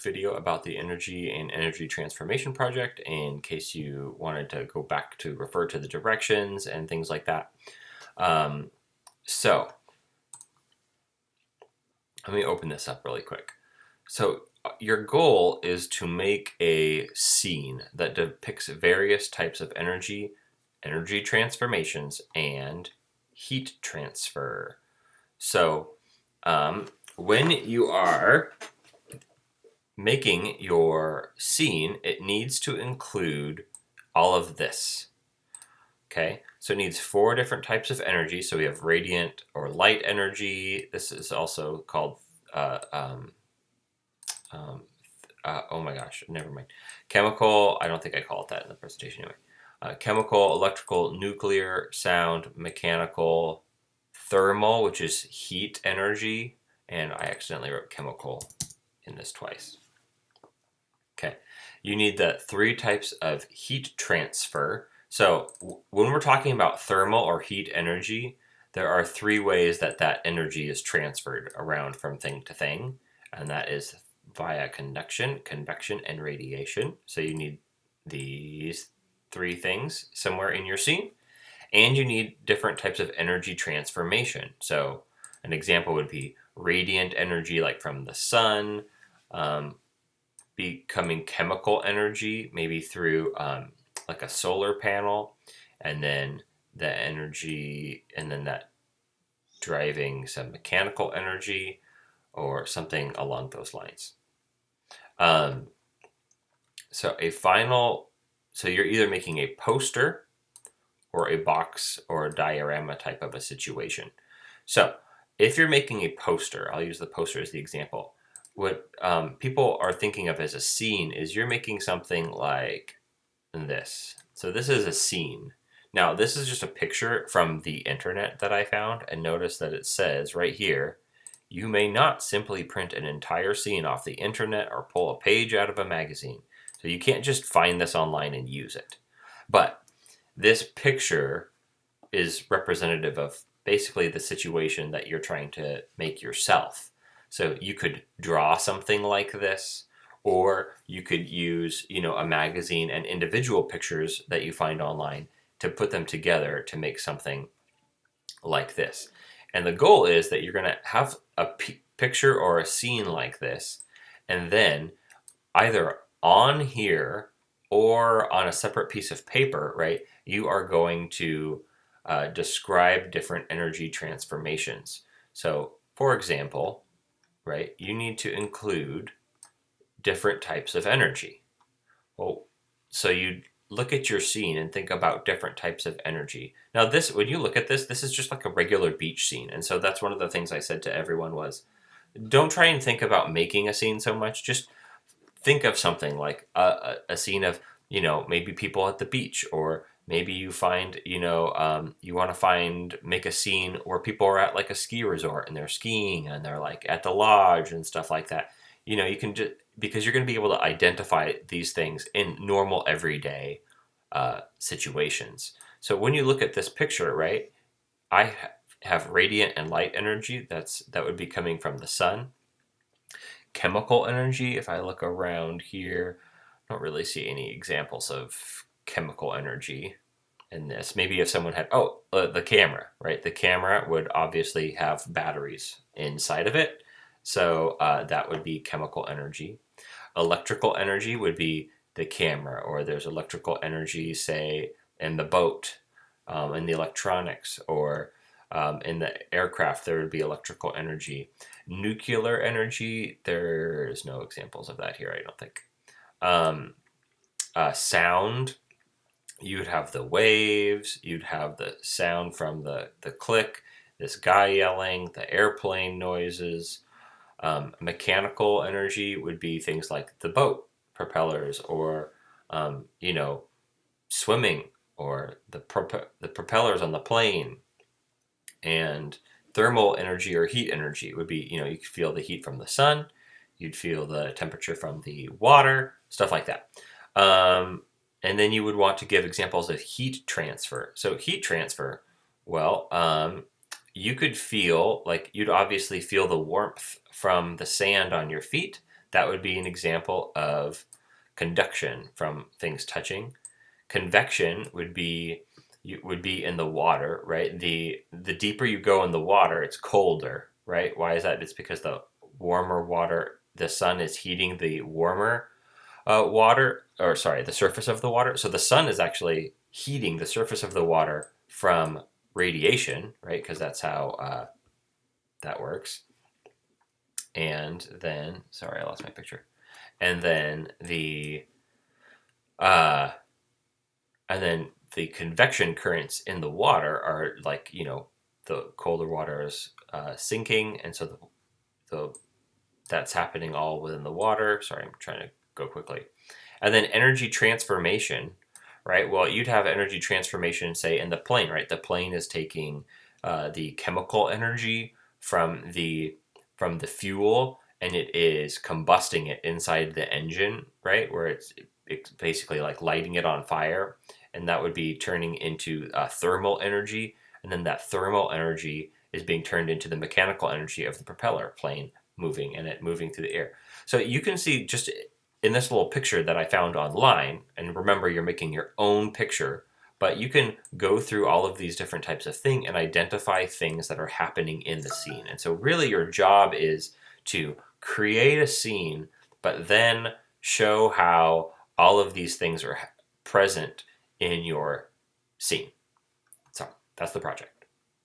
video about the energy and energy transformation project in case you wanted to go back to refer to the directions and things like that. So let me open this up really quick. So your goal is to make a scene that depicts various types of energy, energy transformations, and heat transfer. So when you are making your scene, it needs to include all of this. Okay, so it needs 4 different types of energy. So we have radiant or light energy. This is also called, oh my gosh, never mind. Chemical, I don't think I call it that in the presentation anyway. Chemical, electrical, nuclear, sound, mechanical, thermal, which is heat energy. And I accidentally wrote chemical in this twice. Okay, you need the 3 types of heat transfer. So when we're talking about thermal or heat energy, there are 3 ways that that energy is transferred around from thing to thing, and that is via conduction, convection, and radiation. So you need these 3 things somewhere in your scene, and you need different types of energy transformation. So an example would be radiant energy, like from the sun, becoming chemical energy, maybe through like a solar panel, and then the energy, and then that driving some mechanical energy or something along those lines. So you're either making a poster or a box or a diorama type of a situation. So if you're making a poster, I'll use the poster as the example. What people are thinking of as a scene is you're making something like this. So this is a scene. Now, this is just a picture from the internet that I found, and notice that it says right here, you may not simply print an entire scene off the internet or pull a page out of a magazine. So you can't just find this online and use it. But this picture is representative of basically the situation that you're trying to make yourself. So you could draw something like this, or you could use, a magazine and individual pictures that you find online to put them together to make something like this. And the goal is that you're going to have a picture or a scene like this, and then either on here or on a separate piece of paper, right, you are going to describe different energy transformations. So, for example, right, you need to include different types of energy. Well, so you look at your scene and think about different types of energy. Now, when you look at this is just like a regular beach scene. And so that's one of the things I said to everyone was, don't try and think about making a scene so much. Just think of something like a scene of, maybe people at the beach, or maybe you find, you want to make a scene where people are at like a ski resort and they're skiing and they're like at the lodge and stuff like that. You can just, because you're going to be able to identify these things in normal everyday situations. So when you look at this picture, right, I have radiant and light energy. That would be coming from the sun. Chemical energy, if I look around here, I don't really see any examples of chemical energy in this. Maybe if someone had, the camera, right? The camera would obviously have batteries inside of it. So that would be chemical energy. Electrical energy would be the camera, or there's electrical energy, say, in the boat, in the electronics, or in the aircraft, there would be electrical energy. Nuclear energy, there's no examples of that here, I don't think. Sound, you'd have the waves, you'd have the sound from the click, this guy yelling, the airplane noises. Mechanical energy would be things like the boat propellers, or swimming, or the propellers on the plane. And thermal energy or heat energy would be, you could feel the heat from the sun, you'd feel the temperature from the water, stuff like that. And then you would want to give examples of heat transfer. So heat transfer, well, you could feel, like, you'd obviously feel the warmth from the sand on your feet. That would be an example of conduction from things touching. Convection would be in the water, right? The deeper you go in the water, it's colder, right? Why is that? It's because the warmer water, the sun is heating the warmer water, or sorry, the surface of the water. So the sun is actually heating the surface of the water from radiation, right? Because that's how that works. And then, sorry, I lost my picture. And then uh, the convection currents in the water are like, the colder water is sinking, and so the that's happening all within the water. Sorry, I'm trying to go quickly. And then energy transformation, right? Well, you'd have energy transformation, say, in the plane, right? The plane is taking the chemical energy from the fuel, and it is combusting it inside the engine, right? Where it's basically like lighting it on fire, and that would be turning into thermal energy, and then that thermal energy is being turned into the mechanical energy of the propeller plane moving, and it moving through the air. So you can see just in this little picture that I found online, and remember, you're making your own picture, but you can go through all of these different types of things and identify things that are happening in the scene. And so really your job is to create a scene, but then show how all of these things are present in your scene. So that's the project.